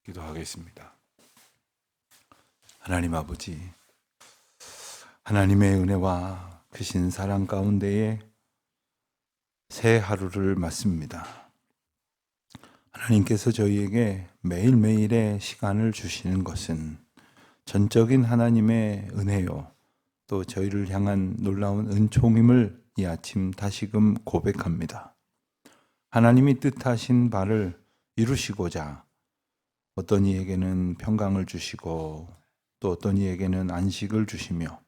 기도하겠습니다. 하나님 아버지, 하나님의 은혜와 크신 사랑 가운데에 새 하루를 맞습니다. 하나님께서 저희에게 매일매일의 시간을 주시는 것은 전적인 하나님의 은혜요, 또 저희를 향한 놀라운 은총임을 이 아침 다시금 고백합니다. 하나님이 뜻하신 바를 이루시고자 어떤 이에게는 평강을 주시고, 또 어떤 이에게는 안식을 주시며,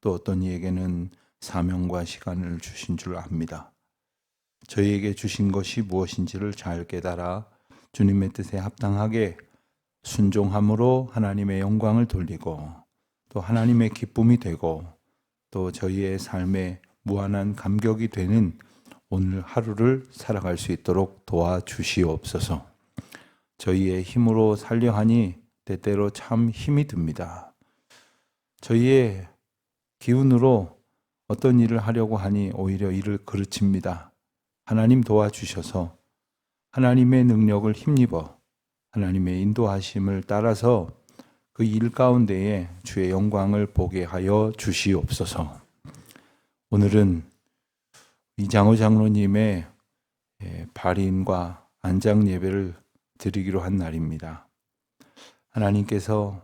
또 어떤 이에게는 사명과 시간을 주신 줄 압니다. 저희에게 주신 것이 무엇인지를 잘 깨달아 주님의 뜻에 합당하게 순종함으로 하나님의 영광을 돌리고, 또 하나님의 기쁨이 되고, 또 저희의 삶에 무한한 감격이 되는 오늘 하루를 살아갈 수 있도록 도와주시옵소서. 저희의 힘으로 살려 하니 때때로 참 힘이 듭니다. 저희의 기운으로 어떤 일을 하려고 하니 오히려 일을 그르칩니다. 하나님 도와주셔서 하나님의 능력을 힘입어 하나님의 인도하심을 따라서 그 일 가운데에 주의 영광을 보게 하여 주시옵소서. 오늘은 이장호 장로님의 발인과 안장 예배를 드리기로 한 날입니다. 하나님께서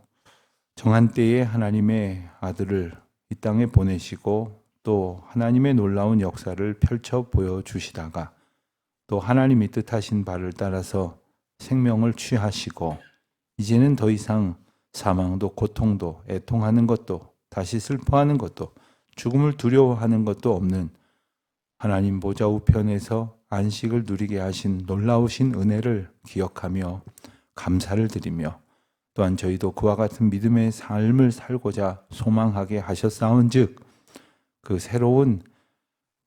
정한 때에 하나님의 아들을 이 땅에 보내시고, 또 하나님의 놀라운 역사를 펼쳐 보여주시다가 또 하나님이 뜻하신 바를 따라서 생명을 취하시고, 이제는 더 이상 사망도 고통도 애통하는 것도 다시 슬퍼하는 것도 죽음을 두려워하는 것도 없는 하나님 보좌 우편에서 안식을 누리게 하신 놀라우신 은혜를 기억하며 감사를 드리며, 또한 저희도 그와 같은 믿음의 삶을 살고자 소망하게 하셨사온즉 그 새로운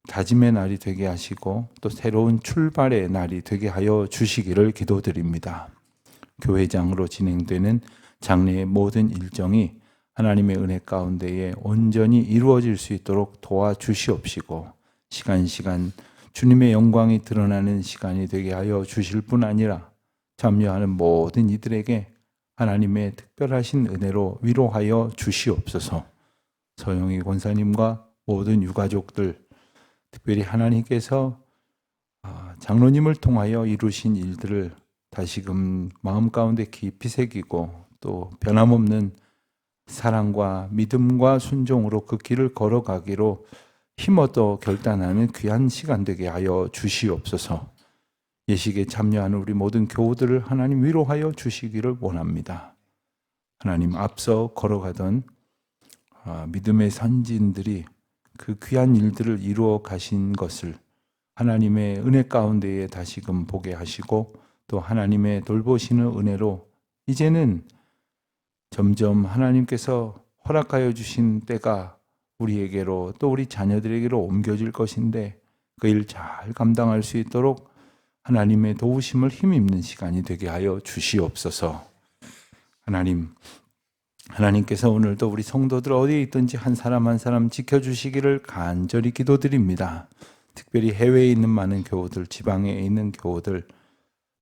다짐의 날이 되게 하시고, 또 새로운 출발의 날이 되게 하여 주시기를 기도드립니다. 교회장으로 진행되는 장례의 모든 일정이 하나님의 은혜 가운데에 온전히 이루어질 수 있도록 도와주시옵시고, 시간 주님의 영광이 드러나는 시간이 되게 하여 주실 뿐 아니라 참여하는 모든 이들에게 하나님의 특별하신 은혜로 위로하여 주시옵소서. 서영희 권사님과 모든 유가족들, 특별히 하나님께서 장로님을 통하여 이루신 일들을 다시금 마음 가운데 깊이 새기고, 또 변함없는 사랑과 믿음과 순종으로 그 길을 걸어가기로 힘어도 결단하는 귀한 시간 되게 하여 주시옵소서. 예식에 참여하는 우리 모든 교우들을 하나님 위로하여 주시기를 원합니다. 하나님, 앞서 걸어가던 믿음의 선진들이 그 귀한 일들을 이루어 가신 것을 하나님의 은혜 가운데에 다시금 보게 하시고, 또 하나님의 돌보시는 은혜로 이제는 점점 하나님께서 허락하여 주신 때가 우리에게로, 또 우리 자녀들에게로 옮겨질 것인데, 그 일 잘 감당할 수 있도록 하나님의 도우심을 힘입는 시간이 되게 하여 주시옵소서. 하나님께서 오늘도 우리 성도들 어디에 있든지 한 사람 한 사람 지켜주시기를 간절히 기도드립니다. 특별히 해외에 있는 많은 교우들, 지방에 있는 교우들,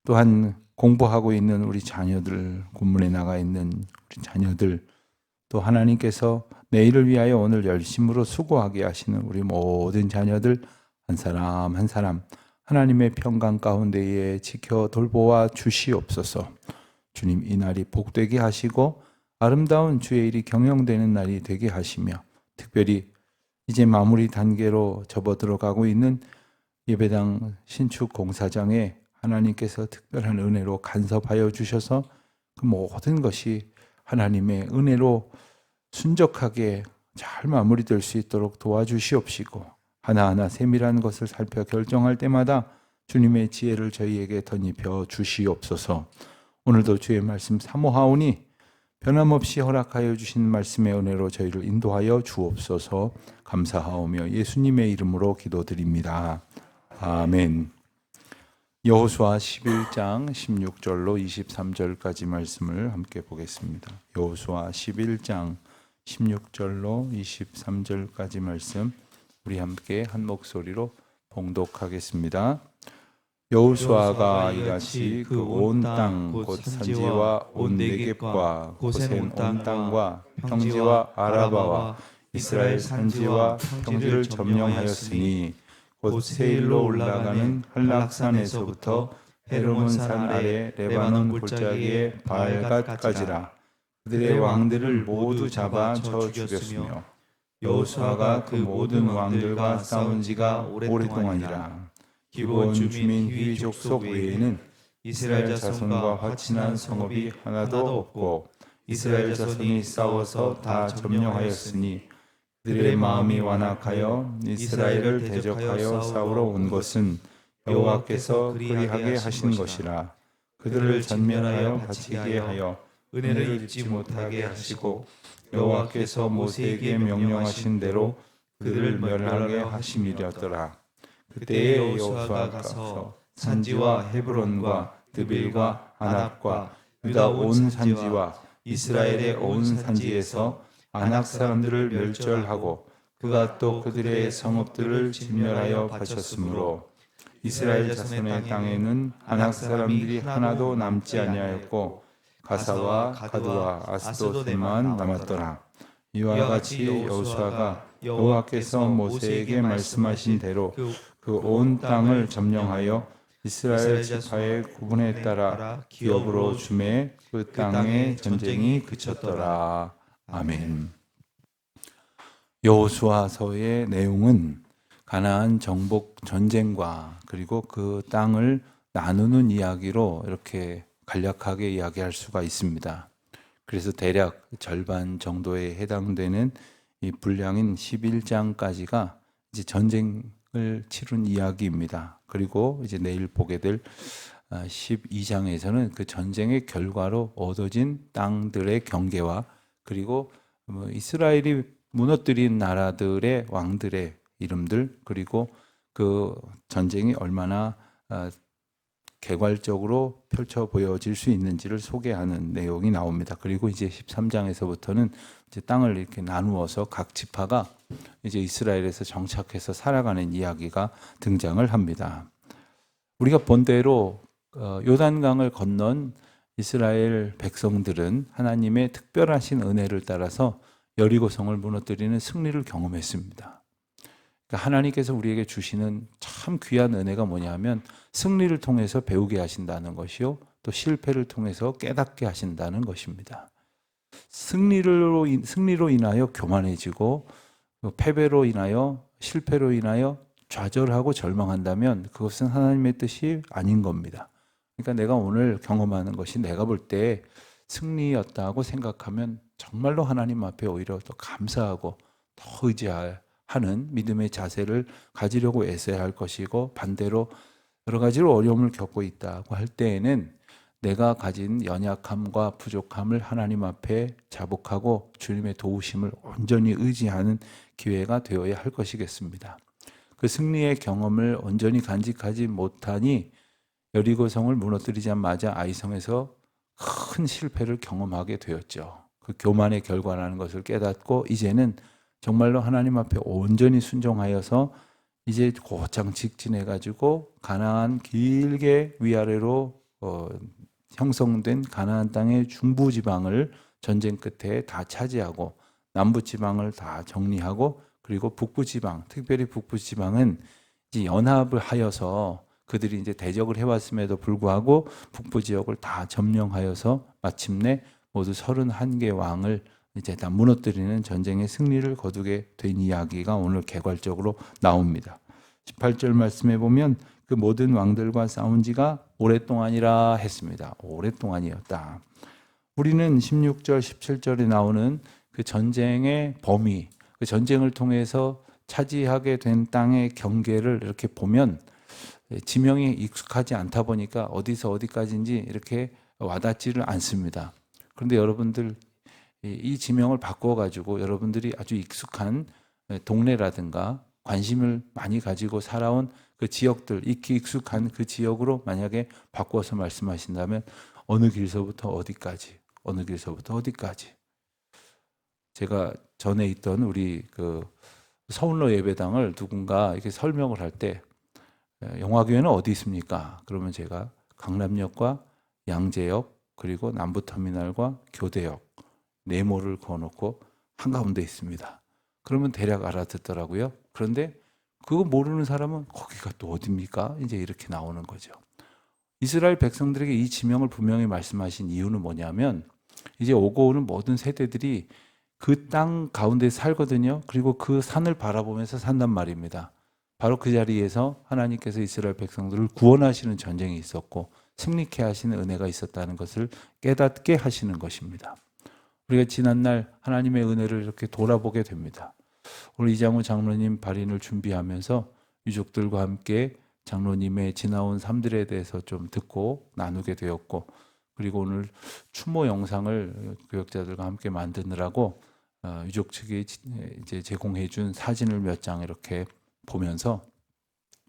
또한 공부하고 있는 우리 자녀들, 군문에 나가 있는 우리 자녀들, 또 하나님께서 내일을 위하여 오늘 열심으로 수고하게 하시는 우리 모든 자녀들 한 사람 한 사람 하나님의 평강 가운데에 지켜 돌보아 주시옵소서. 주님, 이 날이 복되게 하시고 아름다운 주의 일이 경영되는 날이 되게 하시며, 특별히 이제 마무리 단계로 접어들어가고 있는 예배당 신축 공사장에 하나님께서 특별한 은혜로 간섭하여 주셔서 그 모든 것이 하나님의 은혜로 순적하게 잘 마무리될 수 있도록 도와주시옵시고, 하나하나 세밀한 것을 살펴 결정할 때마다 주님의 지혜를 저희에게 덧입혀 주시옵소서. 오늘도 주의 말씀 사모하오니 변함없이 허락하여 주신 말씀의 은혜로 저희를 인도하여 주옵소서. 감사하오며 예수님의 이름으로 기도드립니다. 아멘. 여호수아 11장 16절로 23절까지 말씀을 함께 보겠습니다. 여호수아 11장 16절로 23절까지 말씀 우리 함께 한 목소리로 봉독하겠습니다. 여호수아가 이같이 그 온 땅 곧 산지와 온 내겝과 고센 온 땅과 평지와 아라바와 이스라엘 산지와 평지를 점령하였으니 곧 세일로 올라가는 한락산에서부터 헤르몬산 아래 레바논 골짜기의 바알갓까지라. 그들의 왕들을 모두 잡아 쳐 죽였으며 여호수아가 그 모든 왕들과 싸운 지가 오랫동안이라. 기브온 주민 히위 족속 외에는 이스라엘 자손과 화친한 성읍이 하나도 없고 이스라엘 자손이 싸워서 다 점령하였으니 그들의 마음이 완악하여 이스라엘을 대적하여 싸우러 온 것은 여호와께서 그리하게 하신 것이라. 그들을 전면하여 갇히게 하여 은혜를 입지 못하게 하시고 여호와께서 모세에게 명령하신 대로 그들을 멸하게 하심이었더라. 그때에 여호수아가 가서 산지와 헤브론과 드빌과 아낙과 유다 온 산지와 이스라엘의 온 산지에서 아낙 사람들을 멸절하고 그가 또 그들의 성읍들을 진멸하여 바쳤으므로 이스라엘 자손의 땅에는 아낙 사람들이 하나도 남지 아니하였고 가사와 가드와 아스도데만 남았더라. 이와 같이 여호수아가 여호와께서 모세에게 말씀하신 대로 그 온 땅을 점령하여 이스라엘 지파의 구분에 따라 기업으로 주매 그 땅의 전쟁이 그쳤더라. 아멘. 여호수아서의 내용은 가나안 정복 전쟁과 그리고 그 땅을 나누는 이야기로 이렇게 간략하게 이야기할 수가 있습니다. 그래서 대략 절반 정도에 해당되는 이 분량인 11장까지가 이제 전쟁을 치룬 이야기입니다. 그리고 이제 내일 보게 될 12장에서는 그 전쟁의 결과로 얻어진 땅들의 경계와 그리고 이스라엘이 무너뜨린 나라들의 왕들의 이름들 그리고 그 전쟁이 얼마나 개괄적으로 펼쳐 보여질 수 있는지를 소개하는 내용이 나옵니다. 그리고 이제 13장에서부터는 이제 땅을 이렇게 나누어서 각 지파가 이제 이스라엘에서 정착해서 살아가는 이야기가 등장을 합니다. 우리가 본 대로 요단강을 건넌 이스라엘 백성들은 하나님의 특별하신 은혜를 따라서 여리고성을 무너뜨리는 승리를 경험했습니다. 그러니까 하나님께서 우리에게 주시는 참 귀한 은혜가 뭐냐면 승리를 통해서 배우게 하신다는 것이요, 또 실패를 통해서 깨닫게 하신다는 것입니다. 승리로 인하여 교만해지고 패배로 인하여 실패로 인하여 좌절하고 절망한다면 그것은 하나님의 뜻이 아닌 겁니다. 그러니까 내가 오늘 경험하는 것이 내가 볼 때 승리였다고 생각하면 정말로 하나님 앞에 오히려 더 감사하고 더 의지하는 믿음의 자세를 가지려고 애써야 할 것이고, 반대로 여러 가지로 어려움을 겪고 있다고 할 때에는 내가 가진 연약함과 부족함을 하나님 앞에 자복하고 주님의 도우심을 온전히 의지하는 기회가 되어야 할 것이겠습니다. 그 승리의 경험을 온전히 간직하지 못하니 여리고성을 무너뜨리자마자 아이성에서 큰 실패를 경험하게 되었죠. 그 교만의 결과라는 것을 깨닫고 이제는 정말로 하나님 앞에 온전히 순종하여서 이제 곧장 직진해가지고 가나안 길게 위아래로 형성된 가나안 땅의 중부지방을 전쟁 끝에 다 차지하고 남부지방을 다 정리하고, 그리고 북부지방, 특별히 북부지방은 이제 연합을 하여서 그들이 이제 대적을 해왔음에도 불구하고 북부 지역을 다 점령하여서 마침내 모두 31개 왕을 이제 다 무너뜨리는 전쟁의 승리를 거두게 된 이야기가 오늘 개괄적으로 나옵니다. 18절 말씀해 보면 그 모든 왕들과 싸운 지가 오랫동안이라 했습니다. 오랫동안이었다. 우리는 16절, 17절에 나오는 그 전쟁의 범위, 그 전쟁을 통해서 차지하게 된 땅의 경계를 이렇게 보면 지명이 익숙하지 않다 보니까 어디서 어디까지인지 이렇게 와닿지를 않습니다. 그런데 여러분들 이 지명을 바꿔가지고 여러분들이 아주 익숙한 동네라든가 관심을 많이 가지고 살아온 그 지역들, 익히 익숙한 그 지역으로 만약에 바꿔서 말씀하신다면 어느 길서부터 어디까지, 어느 길서부터 어디까지. 제가 전에 있던 우리 그 서운로 예배당을 누군가 이렇게 설명을 할 때 용화교회는 어디 있습니까? 그러면 제가 강남역과 양재역 그리고 남부터미널과 교대역 네모를 그어놓고 한가운데 있습니다. 그러면 대략 알아듣더라고요. 그런데 그거 모르는 사람은 거기가 또 어디입니까? 이제 이렇게 나오는 거죠. 이스라엘 백성들에게 이 지명을 분명히 말씀하신 이유는 뭐냐면 이제 오고 오는 모든 세대들이 그 땅 가운데 살거든요. 그리고 그 산을 바라보면서 산단 말입니다. 바로 그 자리에서 하나님께서 이스라엘 백성들을 구원하시는 전쟁이 있었고 승리케 하시는 은혜가 있었다는 것을 깨닫게 하시는 것입니다. 우리가 지난날 하나님의 은혜를 이렇게 돌아보게 됩니다. 오늘 이장우 장로님 발인을 준비하면서 유족들과 함께 장로님의 지나온 삶들에 대해서 좀 듣고 나누게 되었고, 그리고 오늘 추모 영상을 교역자들과 함께 만드느라고 유족 측이 이제 제공해 준 사진을 몇 장 이렇게 보면서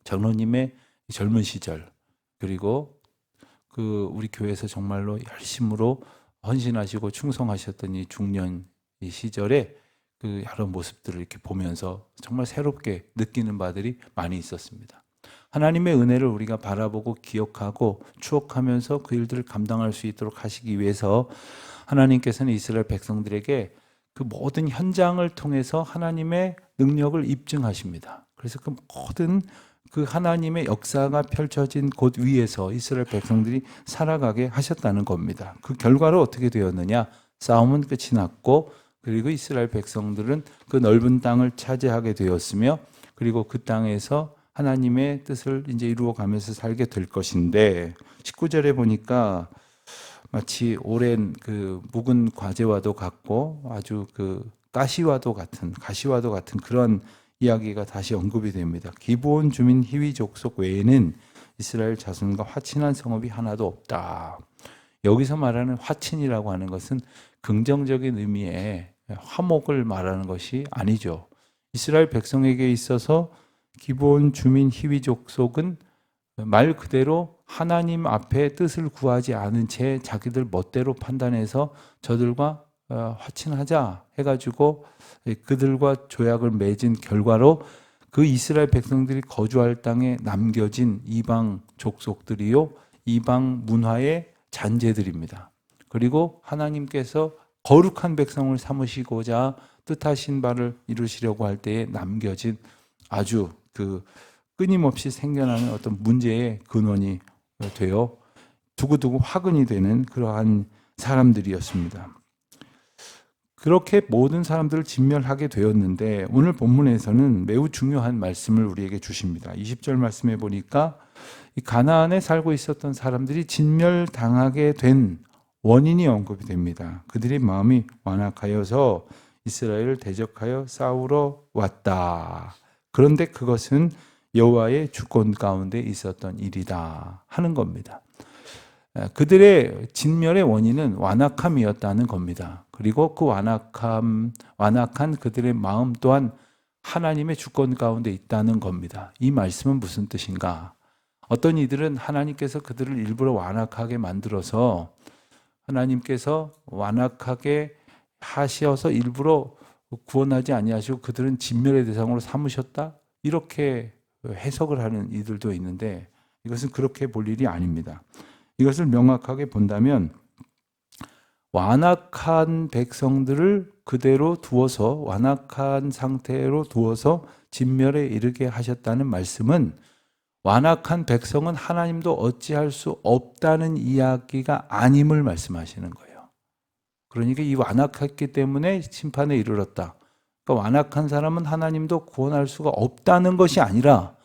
장로님의 젊은 시절, 그리고 그 우리 교회에서 정말로 열심으로 헌신하시고 충성하셨던 이 중년 이 시절에 그 여러 모습들을 이렇게 보면서 정말 새롭게 느끼는 바들이 많이 있었습니다. 하나님의 은혜를 우리가 바라보고 기억하고 추억하면서 그 일들을 감당할 수 있도록 하시기 위해서 하나님께서는 이스라엘 백성들에게 그 모든 현장을 통해서 하나님의 능력을 입증하십니다. 그래서 그 모든 그 하나님의 역사가 펼쳐진 곳 위에서 이스라엘 백성들이 살아가게 하셨다는 겁니다. 그 결과로 어떻게 되었느냐? 싸움은 끝이 났고, 그리고 이스라엘 백성들은 그 넓은 땅을 차지하게 되었으며, 그리고 그 땅에서 하나님의 뜻을 이제 이루어가면서 살게 될 것인데, 19절에 보니까 마치 오랜 그 묵은 과제와도 같고 아주 그 가시와도 같은 그런 이야기가 다시 언급이 됩니다. 기브온 주민 히위 족속 외에는 이스라엘 자손과 화친한 성읍이 하나도 없다. 여기서 말하는 화친이라고 하는 것은 긍정적인 의미의 화목을 말하는 것이 아니죠. 이스라엘 백성에게 있어서 기브온 주민 히위 족속은 말 그대로 하나님 앞에 뜻을 구하지 않은 채 자기들 멋대로 판단해서 저들과 화친하자 해가지고 그들과 조약을 맺은 결과로 그 이스라엘 백성들이 거주할 땅에 남겨진 이방 족속들이요, 이방 문화의 잔재들입니다. 그리고 하나님께서 거룩한 백성을 삼으시고자 뜻하신 바를 이루시려고 할 때에 남겨진 아주 그 끊임없이 생겨나는 어떤 문제의 근원이 되어 두고두고 화근이 되는 그러한 사람들이었습니다. 그렇게 모든 사람들을 진멸하게 되었는데 오늘 본문에서는 매우 중요한 말씀을 우리에게 주십니다. 20절 말씀에 보니까 이 가나안에 살고 있었던 사람들이 진멸당하게 된 원인이 언급이 됩니다. 그들의 마음이 완악하여서 이스라엘을 대적하여 싸우러 왔다. 그런데 그것은 여호와의 주권 가운데 있었던 일이다 하는 겁니다. 그들의 진멸의 원인은 완악함이었다는 겁니다. 그리고 그 완악한 그들의 마음 또한 하나님의 주권 가운데 있다는 겁니다. 이 말씀은 무슨 뜻인가? 어떤 이들은 하나님께서 그들을 일부러 완악하게 만들어서 하나님께서 완악하게 하셔서 일부러 구원하지 아니하시고 그들은 진멸의 대상으로 삼으셨다? 이렇게 해석을 하는 이들도 있는데 이것은 그렇게 볼 일이 아닙니다. 이것을 명확하게 본다면 완악한 백성들을 그대로 두어서 완악한 상태로 두어서 진멸에 이르게 하셨다는 말씀은 완악한 백성은 하나님도 어찌할 수 없다는 이야기가 아님을 말씀하시는 거예요. 그러니까 이 완악했기 때문에 심판에 이르렀다. 그러니까 완악한 사람은 하나님도 구원할 수가 없다는 것이 아니라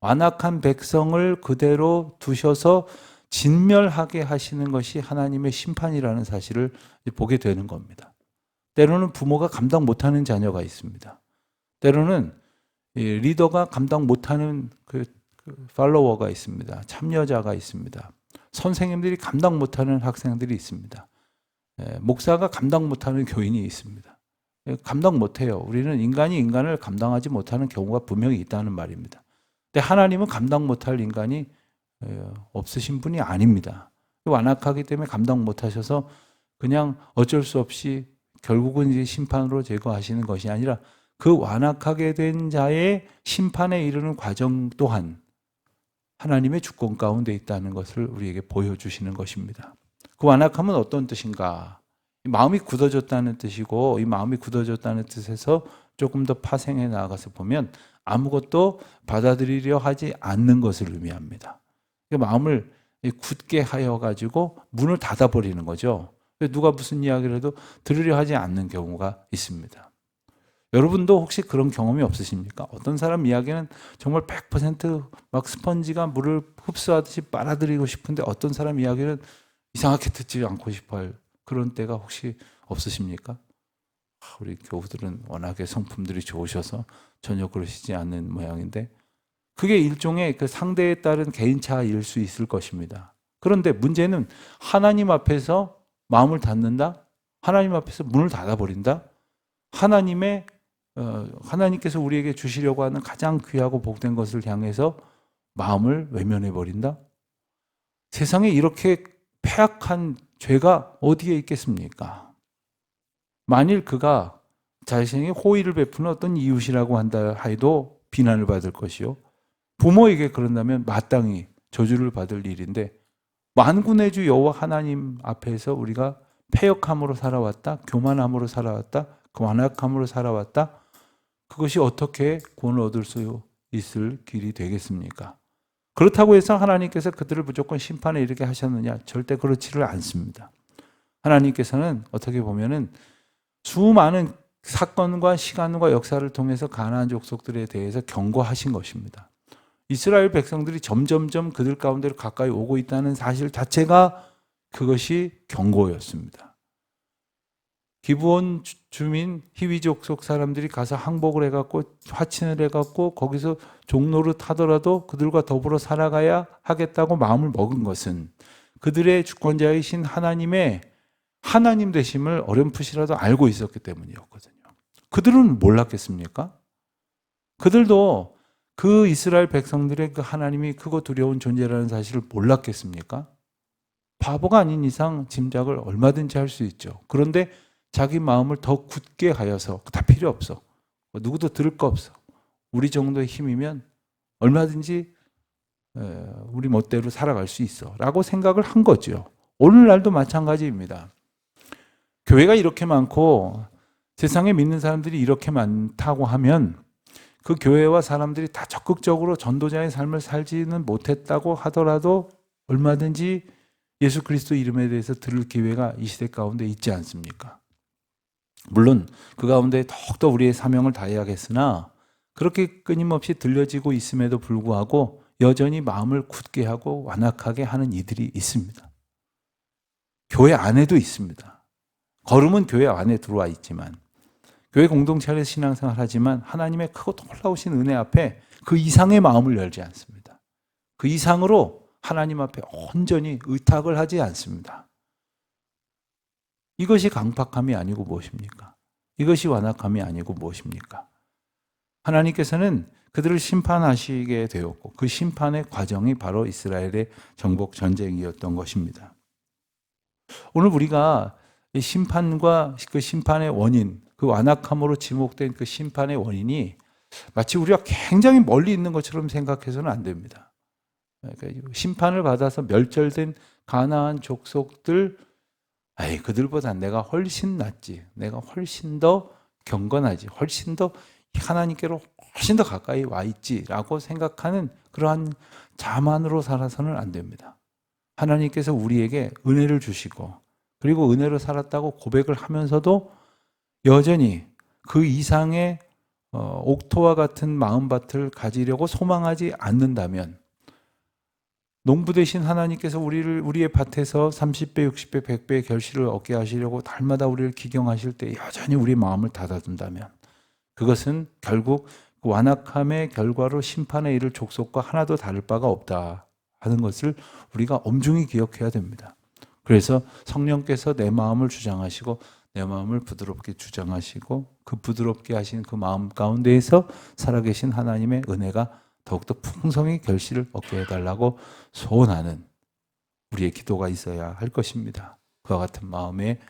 완악한 백성을 그대로 두셔서 진멸하게 하시는 것이 하나님의 심판이라는 사실을 보게 되는 겁니다. 때로는 부모가 감당 못하는 자녀가 있습니다. 때로는 리더가 감당 못하는 그 팔로워가 있습니다. 참여자가 있습니다. 선생님들이 감당 못하는 학생들이 있습니다. 목사가 감당 못하는 교인이 있습니다. 감당 못해요. 우리는 인간이 인간을 감당하지 못하는 경우가 분명히 있다는 말입니다. 근데 하나님은 감당 못할 인간이 없으신 분이 아닙니다. 완악하기 때문에 감당 못하셔서 그냥 어쩔 수 없이 결국은 이제 심판으로 제거하시는 것이 아니라 그 완악하게 된 자의 심판에 이르는 과정 또한 하나님의 주권 가운데 있다는 것을 우리에게 보여주시는 것입니다. 그 완악함은 어떤 뜻인가? 마음이 굳어졌다는 뜻이고, 이 마음이 굳어졌다는 뜻에서 조금 더 파생해 나아가서 보면 아무것도 받아들이려 하지 않는 것을 의미합니다. 마음을 굳게 하여 가지고 문을 닫아버리는 거죠. 누가 무슨 이야기를 해도 들으려 하지 않는 경우가 있습니다. 여러분도 혹시 그런 경험이 없으십니까? 어떤 사람 이야기는 정말 100% 스펀지가 물을 흡수하듯이 빨아들이고 싶은데 어떤 사람 이야기는 이상하게 듣지 않고 싶어할 그런 때가 혹시 없으십니까? 우리 교우들은 워낙에 성품들이 좋으셔서 전혀 그러시지 않는 모양인데, 그게 일종의 그 상대에 따른 개인차일 수 있을 것입니다. 그런데 문제는 하나님 앞에서 마음을 닫는다? 하나님 앞에서 문을 닫아버린다? 하나님께서 우리에게 주시려고 하는 가장 귀하고 복된 것을 향해서 마음을 외면해 버린다? 세상에 이렇게 폐악한 죄가 어디에 있겠습니까? 만일 그가 자신에게 호의를 베푸는 어떤 이웃이라고 한다 하여도 비난을 받을 것이요, 부모에게 그런다면 마땅히 저주를 받을 일인데, 만군의 주 여호와 하나님 앞에서 우리가 패역함으로 살아왔다, 교만함으로 살아왔다, 그 완악함으로 살아왔다, 그것이 어떻게 구원을 얻을 수 있을 길이 되겠습니까? 그렇다고 해서 하나님께서 그들을 무조건 심판에 이르게 하셨느냐? 절대 그렇지를 않습니다. 하나님께서는 어떻게 보면은 수많은 사건과 시간과 역사를 통해서 가나안 족속들에 대해서 경고하신 것입니다. 이스라엘 백성들이 점점점 그들 가운데로 가까이 오고 있다는 사실 자체가 그것이 경고였습니다. 기브온 주민 히위족 속 사람들이 가서 항복을 해갖고 화친을 해갖고 거기서 종노릇 하더라도 그들과 더불어 살아가야 하겠다고 마음을 먹은 것은 그들의 주권자이신 하나님의 하나님 되심을 어렴풋이라도 알고 있었기 때문이었거든요. 그들은 몰랐겠습니까? 그들도 그 이스라엘 백성들의 그 하나님이 크고 두려운 존재라는 사실을 몰랐겠습니까? 바보가 아닌 이상 짐작을 얼마든지 할 수 있죠. 그런데 자기 마음을 더 굳게 하여서 다 필요 없어, 누구도 들을 거 없어, 우리 정도의 힘이면 얼마든지 우리 멋대로 살아갈 수 있어 라고 생각을 한 거죠. 오늘날도 마찬가지입니다. 교회가 이렇게 많고 세상에 믿는 사람들이 이렇게 많다고 하면 그 교회와 사람들이 다 적극적으로 전도자의 삶을 살지는 못했다고 하더라도 얼마든지 예수 그리스도 이름에 대해서 들을 기회가 이 시대 가운데 있지 않습니까? 물론 그 가운데 더욱더 우리의 사명을 다해야겠으나 그렇게 끊임없이 들려지고 있음에도 불구하고 여전히 마음을 굳게 하고 완악하게 하는 이들이 있습니다. 교회 안에도 있습니다. 걸음은 교회 안에 들어와 있지만, 교회 공동체 안에서 신앙생활 하지만 하나님의 크고 놀라우신 은혜 앞에 그 이상의 마음을 열지 않습니다. 그 이상으로 하나님 앞에 온전히 의탁을 하지 않습니다. 이것이 강팍함이 아니고 무엇입니까? 이것이 완악함이 아니고 무엇입니까? 하나님께서는 그들을 심판하시게 되었고 그 심판의 과정이 바로 이스라엘의 정복 전쟁이었던 것입니다. 오늘 우리가 이 심판과 그 심판의 원인, 그 완악함으로 지목된 그 심판의 원인이 마치 우리가 굉장히 멀리 있는 것처럼 생각해서는 안 됩니다. 그러니까 심판을 받아서 멸절된 가나안 족속들, 그들보다 내가 훨씬 낫지, 내가 훨씬 더 경건하지, 훨씬 더 하나님께로 훨씬 더 가까이 와 있지라고 생각하는 그러한 자만으로 살아서는 안 됩니다. 하나님께서 우리에게 은혜를 주시고 그리고 은혜로 살았다고 고백을 하면서도 여전히 그 이상의 옥토와 같은 마음밭을 가지려고 소망하지 않는다면, 농부 되신 하나님께서 우리의 밭에서 30배, 60배, 100배의 결실을 얻게 하시려고 달마다 우리를 기경하실 때 여전히 우리의 마음을 닫아둔다면 그것은 결국 그 완악함의 결과로 심판에 이를 족속과 하나도 다를 바가 없다 하는 것을 우리가 엄중히 기억해야 됩니다. 그래서 성령께서 내 마음을 주장하시고 내 마음을 부드럽게 주장하시고 그 부드럽게 하신 그 마음 가운데에서 살아계신 하나님의 은혜가 더욱더 풍성히 결실을 얻게 해달라고 소원하는 우리의 기도가 있어야 할 것입니다. 그와 같은 마음의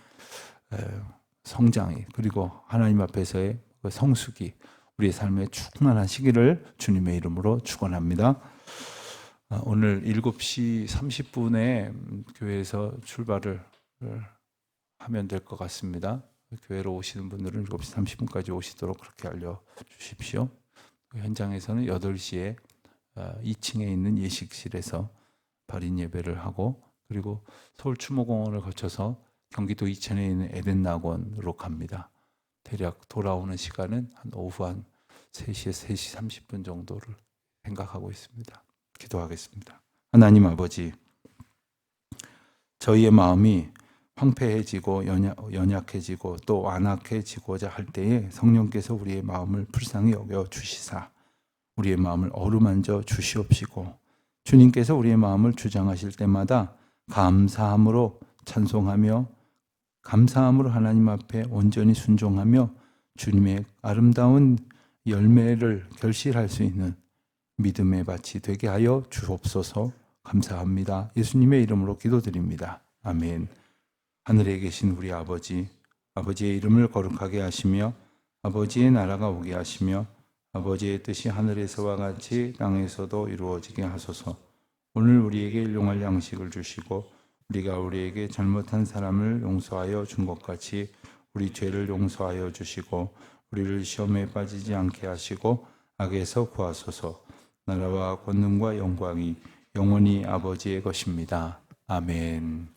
성장이, 그리고 하나님 앞에서의 그 성숙이 우리의 삶에 충만한 시기를 주님의 이름으로 축원합니다. 오늘 7시 30분에 교회에서 출발을 하면 될 것 같습니다. 교회로 오시는 분들은 7시 30분까지 오시도록 그렇게 알려주십시오. 현장에서는 8시에 2층에 있는 예식실에서 발인 예배를 하고, 그리고 서울 추모공원을 거쳐서 경기도 이천에 있는 에덴낙원으로 갑니다. 대략 돌아오는 시간은 한 오후 한 3시에서 3시 30분 정도를 생각하고 있습니다. 기도하겠습니다. 하나님 아버지, 저희의 마음이 황폐해지고 연약해지고 또 완악해지고자 할 때에 성령께서 우리의 마음을 불쌍히 여겨 주시사 우리의 마음을 어루만져 주시옵시고, 주님께서 우리의 마음을 주장하실 때마다 감사함으로 찬송하며 감사함으로 하나님 앞에 온전히 순종하며 주님의 아름다운 열매를 결실할 수 있는 믿음의 밭이 되게 하여 주옵소서. 감사합니다. 예수님의 이름으로 기도드립니다. 아멘. 하늘에 계신 우리 아버지, 아버지의 이름을 거룩하게 하시며 아버지의 나라가 오게 하시며 아버지의 뜻이 하늘에서와 같이 땅에서도 이루어지게 하소서. 오늘 우리에게 일용할 양식을 주시고 우리가 우리에게 잘못한 사람을 용서하여 준 것 같이 우리 죄를 용서하여 주시고 우리를 시험에 빠지지 않게 하시고 악에서 구하소서. 나라와 권능과 영광이 영원히 아버지의 것입니다. 아멘.